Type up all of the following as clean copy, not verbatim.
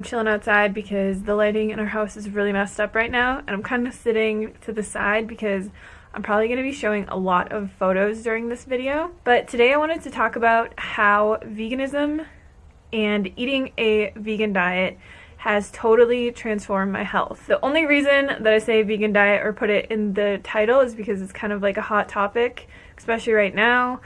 I'm chilling outside because the lighting in our house is really messed up right now, and I'm kind of sitting to the side because I'm probably going to be showing a lot of photos during this video. But today I wanted to talk about how veganism and eating a vegan diet has totally transformed my health. The only reason that I say vegan diet or put it in the title is because it's kind of like a hot topic, especially right now.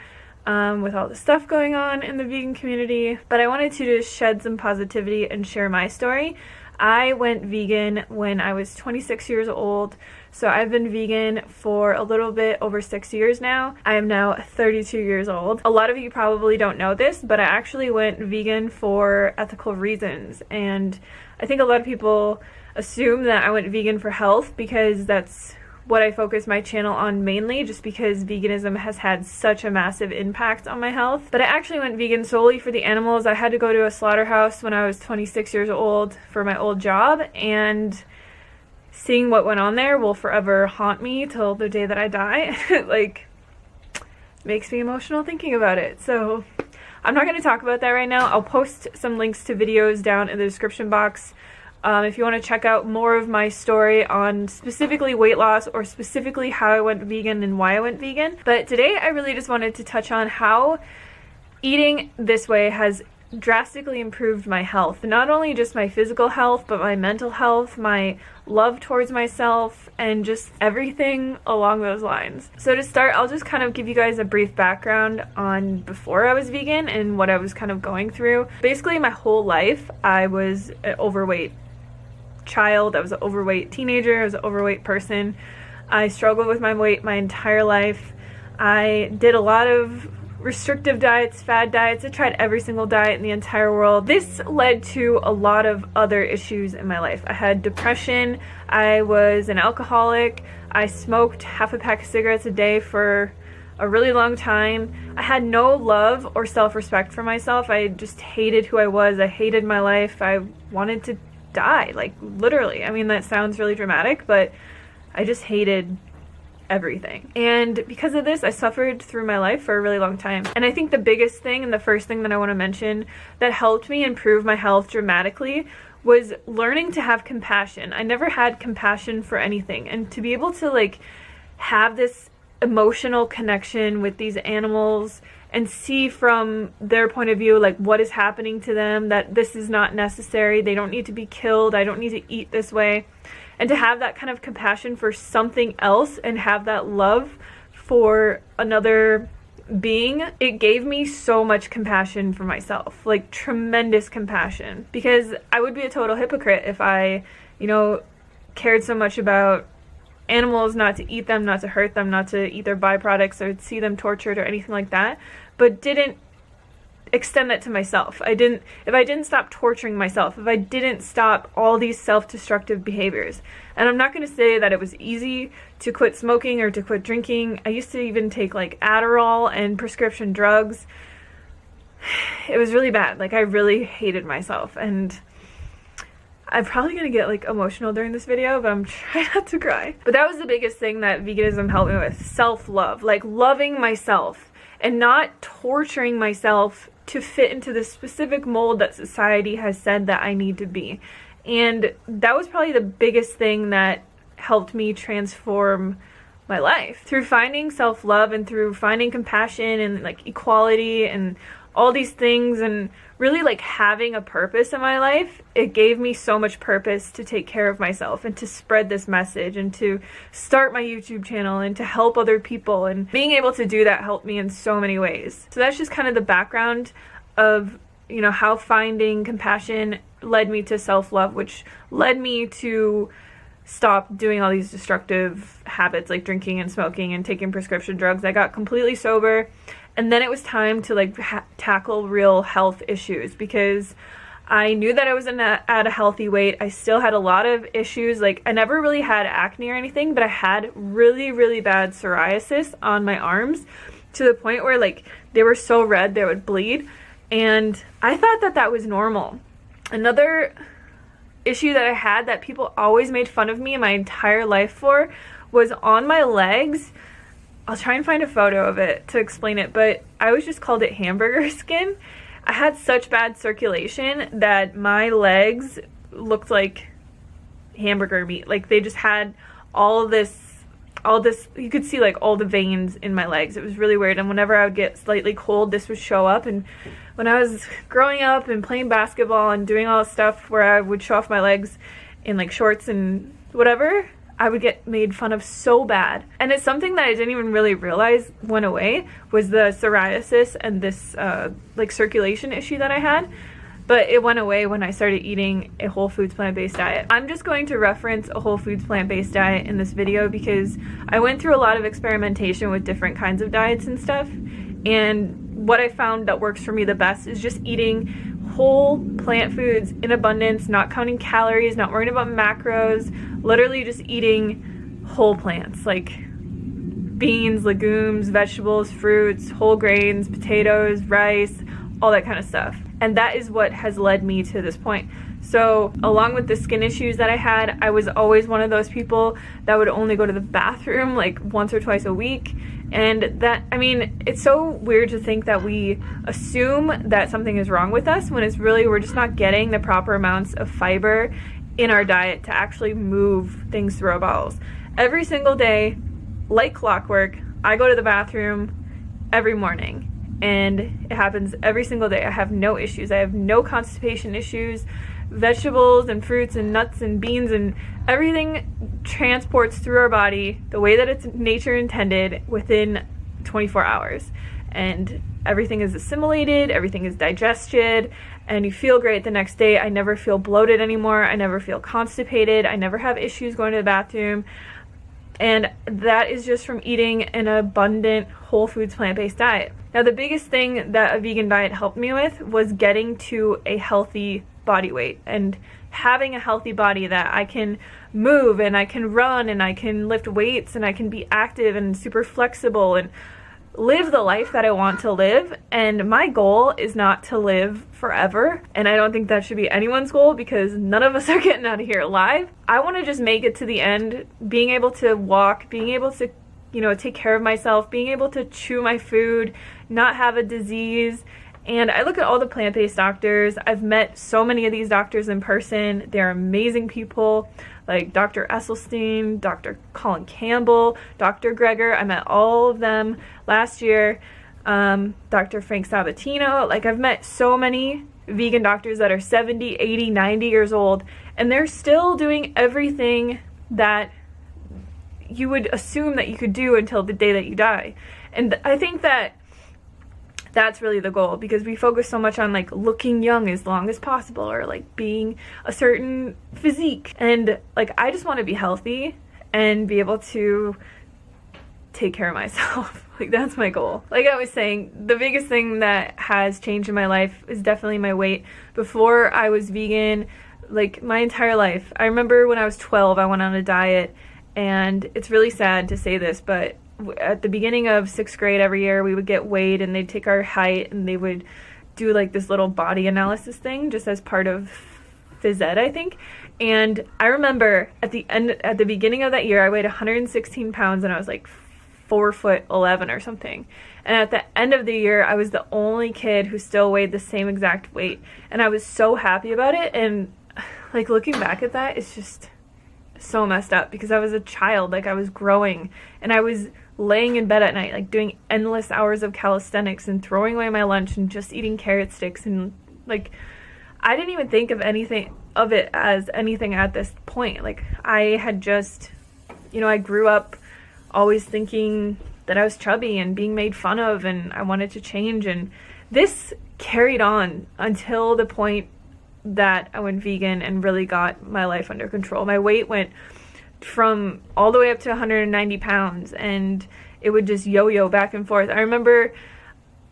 With all the stuff going on in the vegan community, but I wanted to just shed some positivity and share my story. I went vegan when I was 26 years old, so I've been vegan for a little bit over 6 years now. I am now 32 years old. A lot of you probably don't know this, but I actually went vegan for ethical reasons, and I think a lot of people assume that I went vegan for health because that's what I focus my channel on mainly, just because veganism has had such a massive impact on my health. But I actually went vegan solely for the animals. I had to go to a slaughterhouse when I was 26 years old for my old job, and seeing what went on there will forever haunt me till the day that I die. Like, makes me emotional thinking about it. So I'm not going to talk about that right now. I'll post some links to videos down in the description box. If you want to check out more of my story on specifically weight loss or specifically how I went vegan and why I went vegan. But today I really just wanted to touch on how eating this way has drastically improved my health. Not only just my physical health, but my mental health, my love towards myself, and just everything along those lines. So to start, I'll just kind of give you guys a brief background on before I was vegan and what I was kind of going through. Basically, my whole life, I was an overweight child. I was an overweight teenager. I was an overweight person. I struggled with my weight my entire life. I did a lot of restrictive diets, fad diets. I tried every single diet in the entire world. This led to a lot of other issues in my life. I had depression. I was an alcoholic. I smoked half a pack of cigarettes a day for a really long time. I had no love or self-respect for myself. I just hated who I was. I hated my life. I wanted to die, like literally. I mean, that sounds really dramatic, but I just hated everything. And because of this, I suffered through my life for a really long time. And I think the biggest thing and the first thing that I want to mention that helped me improve my health dramatically was learning to have compassion. I never had compassion for anything, and to be able to like have this emotional connection with these animals and see from their point of view like what is happening to them, that this is not necessary, they don't need to be killed, I don't need to eat this way, and to have that kind of compassion for something else and have that love for another being, it gave me so much compassion for myself, like tremendous compassion, because I would be a total hypocrite if I, cared so much about animals, not to eat them, not to hurt them, not to eat their byproducts or see them tortured or anything like that, but didn't extend that to myself. If I didn't stop torturing myself, if I didn't stop all these self-destructive behaviors. And I'm not going to say that it was easy to quit smoking or to quit drinking. I used to even take like Adderall and prescription drugs. It was really bad. Like, I really hated myself, and I'm probably going to get like emotional during this video, but I'm trying not to cry. But that was the biggest thing that veganism helped me with. Self-love, like loving myself and not torturing myself to fit into the specific mold that society has said that I need to be. And that was probably the biggest thing that helped me transform my life. Through finding self-love and through finding compassion and like equality and all these things, and really like having a purpose in my life, it gave me so much purpose to take care of myself and to spread this message and to start my YouTube channel and to help other people. And being able to do that helped me in so many ways. So that's just kind of the background of, how finding compassion led me to self-love, which led me to stop doing all these destructive habits like drinking and smoking and taking prescription drugs. I got completely sober, and then it was time to like tackle real health issues, because I knew that I was at a healthy weight. I still had a lot of issues. Like, I never really had acne or anything, but I had really, really bad psoriasis on my arms to the point where like they were so red they would bleed, and I thought that that was normal. Another issue that I had that people always made fun of me my entire life for was on my legs. I'll try and find a photo of it to explain it, but I always just called it hamburger skin. I had such bad circulation that my legs looked like hamburger meat. Like they just had all this, you could see like all the veins in my legs. It was really weird. And whenever I would get slightly cold, this would show up. And when I was growing up and playing basketball and doing all this stuff where I would show off my legs in like shorts and whatever, I would get made fun of so bad. And it's something that I didn't even really realize went away, was the psoriasis and this like circulation issue that I had. But it went away when I started eating a whole foods plant-based diet. I'm just going to reference a whole foods plant-based diet in this video because I went through a lot of experimentation with different kinds of diets and stuff. And what I found that works for me the best is just eating whole plant foods in abundance, not counting calories, not worrying about macros, literally just eating whole plants like beans, legumes, vegetables, fruits, whole grains, potatoes, rice, all that kind of stuff. And that is what has led me to this point. So along with the skin issues that I had, I was always one of those people that would only go to the bathroom like once or twice a week. And that, I mean, it's so weird to think that we assume that something is wrong with us when it's really, we're just not getting the proper amounts of fiber in our diet to actually move things through our bowels. Every single day, like clockwork, I go to the bathroom every morning. And it happens every single day. I have no issues. I have no constipation issues. Vegetables and fruits and nuts and beans and everything transports through our body the way that it's nature intended within 24 hours. And everything is assimilated, everything is digested, and you feel great the next day. I never feel bloated anymore. I never feel constipated. I never have issues going to the bathroom. And that is just from eating an abundant whole foods plant-based diet. Now, the biggest thing that a vegan diet helped me with was getting to a healthy body weight and having a healthy body that I can move and I can run and I can lift weights and I can be active and super flexible and live the life that I want to live. And my goal is not to live forever, and I don't think that should be anyone's goal because none of us are getting out of here alive. I want to just make it to the end, being able to walk, being able to, you know, take care of myself, being able to chew my food, not have a disease. And I look at all the plant-based doctors. I've met so many of these doctors in person. They're amazing people, like Dr. Esselstyn, Dr. Colin Campbell, Dr. Greger. I met all of them last year. Dr. Frank Sabatino. Like, I've met so many vegan doctors that are 70, 80, 90 years old, and they're still doing everything that you would assume that you could do until the day that you die. And I think that that's really the goal, because we focus so much on like looking young as long as possible or like being a certain physique. And like, I just want to be healthy and be able to take care of myself. Like, that's my goal. Like I was saying, the biggest thing that has changed in my life is definitely my weight. Before I was vegan, like my entire life, I remember when I was 12, I went on a diet, and it's really sad to say this, but at the beginning of 6th grade every year, we would get weighed and they'd take our height and they would do like this little body analysis thing just as part of phys ed, I think. And I remember at the beginning of that year, I weighed 116 pounds and I was like 4'11" or something. And at the end of the year, I was the only kid who still weighed the same exact weight. And I was so happy about it. And like, looking back at that, it's just so messed up, because I was a child, like I was growing, and I was laying in bed at night, like doing endless hours of calisthenics and throwing away my lunch and just eating carrot sticks. And like, I didn't even think of anything of it as anything at this point. Like, I had just, you know, I grew up always thinking that I was chubby and being made fun of, and I wanted to change. And this carried on until the point that I went vegan and really got my life under control. My weight went from all the way up to 190 pounds, and it would just yo-yo back and forth. I remember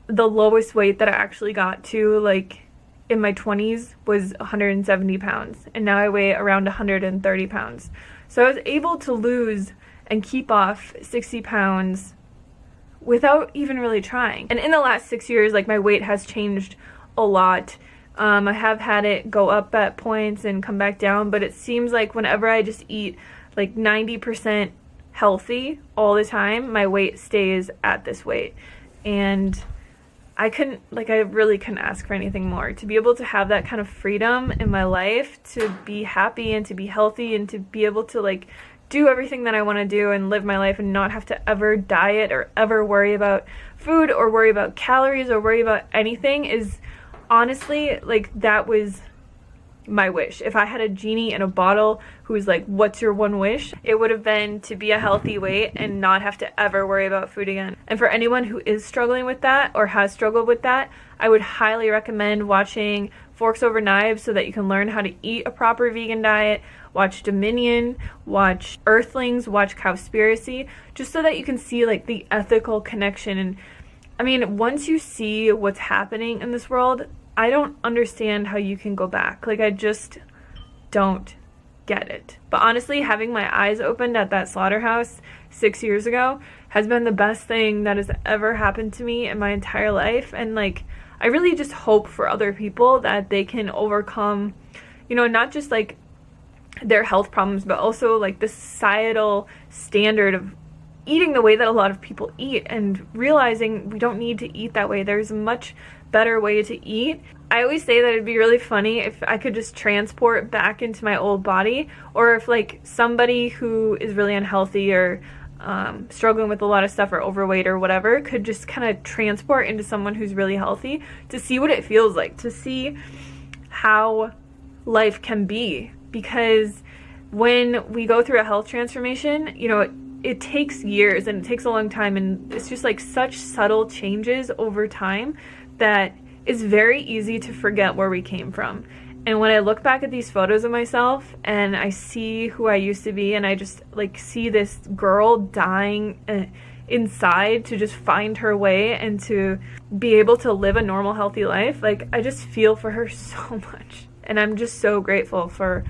the lowest weight that I actually got to, like in my 20s, was 170 pounds, and now I weigh around 130 pounds. So I was able to lose and keep off 60 pounds without even really trying. And in the last 6 years, like, my weight has changed a lot. I have had it go up at points and come back down, but it seems like whenever I just eat like 90% healthy all the time, my weight stays at this weight. And I really couldn't ask for anything more. To be able to have that kind of freedom in my life, to be happy and to be healthy and to be able to like do everything that I want to do and live my life and not have to ever diet or ever worry about food or worry about calories or worry about anything is honestly, like, that was my wish. If I had a genie in a bottle who was like, what's your one wish? It would have been to be a healthy weight and not have to ever worry about food again. And for anyone who is struggling with that or has struggled with that, I would highly recommend watching Forks Over Knives so that you can learn how to eat a proper vegan diet. Watch Dominion, watch Earthlings, watch Cowspiracy, just so that you can see like the ethical connection. And I mean, once you see what's happening in this world, I don't understand how you can go back. Like, I just don't get it. But honestly, having my eyes opened at that slaughterhouse 6 years ago has been the best thing that has ever happened to me in my entire life. And like, I really just hope for other people that they can overcome, you know, not just like their health problems, but also like the societal standard of eating the way that a lot of people eat and realizing we don't need to eat that way. There's a much better way to eat. I always say that it'd be really funny if I could just transport back into my old body, or if like somebody who is really unhealthy or struggling with a lot of stuff or overweight or whatever could just kind of transport into someone who's really healthy to see what it feels like, to see how life can be. Because when we go through a health transformation, you know, it takes years and it takes a long time, and it's just like such subtle changes over time that it's very easy to forget where we came from. And when I look back at these photos of myself and I see who I used to be, and I just like see this girl dying inside to just find her way and to be able to live a normal, healthy life, like, I just feel for her so much. And I'm just so grateful for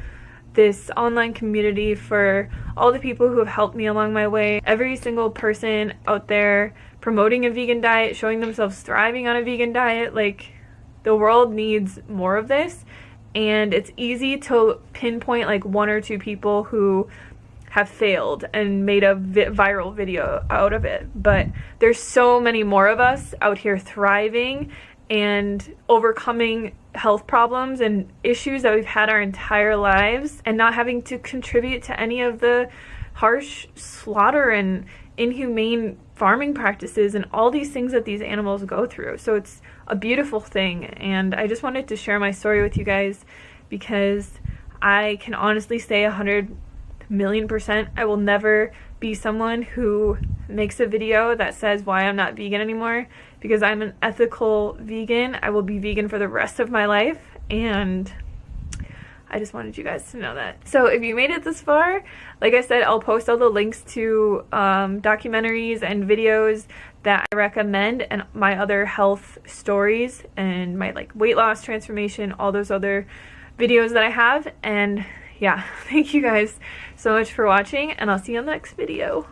this online community, for all the people who have helped me along my way, every single person out there promoting a vegan diet, showing themselves thriving on a vegan diet. Like, the world needs more of this, and it's easy to pinpoint like one or two people who have failed and made a viral video out of it, but there's so many more of us out here thriving and overcoming health problems and issues that we've had our entire lives, and not having to contribute to any of the harsh slaughter and inhumane farming practices and all these things that these animals go through. So it's a beautiful thing, and I just wanted to share my story with you guys because I can honestly say 100,000,000% I will never be someone who makes a video that says why I'm not vegan anymore, because I'm an ethical vegan. I will be vegan for the rest of my life, and I just wanted you guys to know that. So if you made it this far, like I said, I'll post all the links to documentaries and videos that I recommend, and my other health stories and my like weight loss transformation, all those other videos that I have. And yeah, thank you guys so much for watching, and I'll see you on the next video.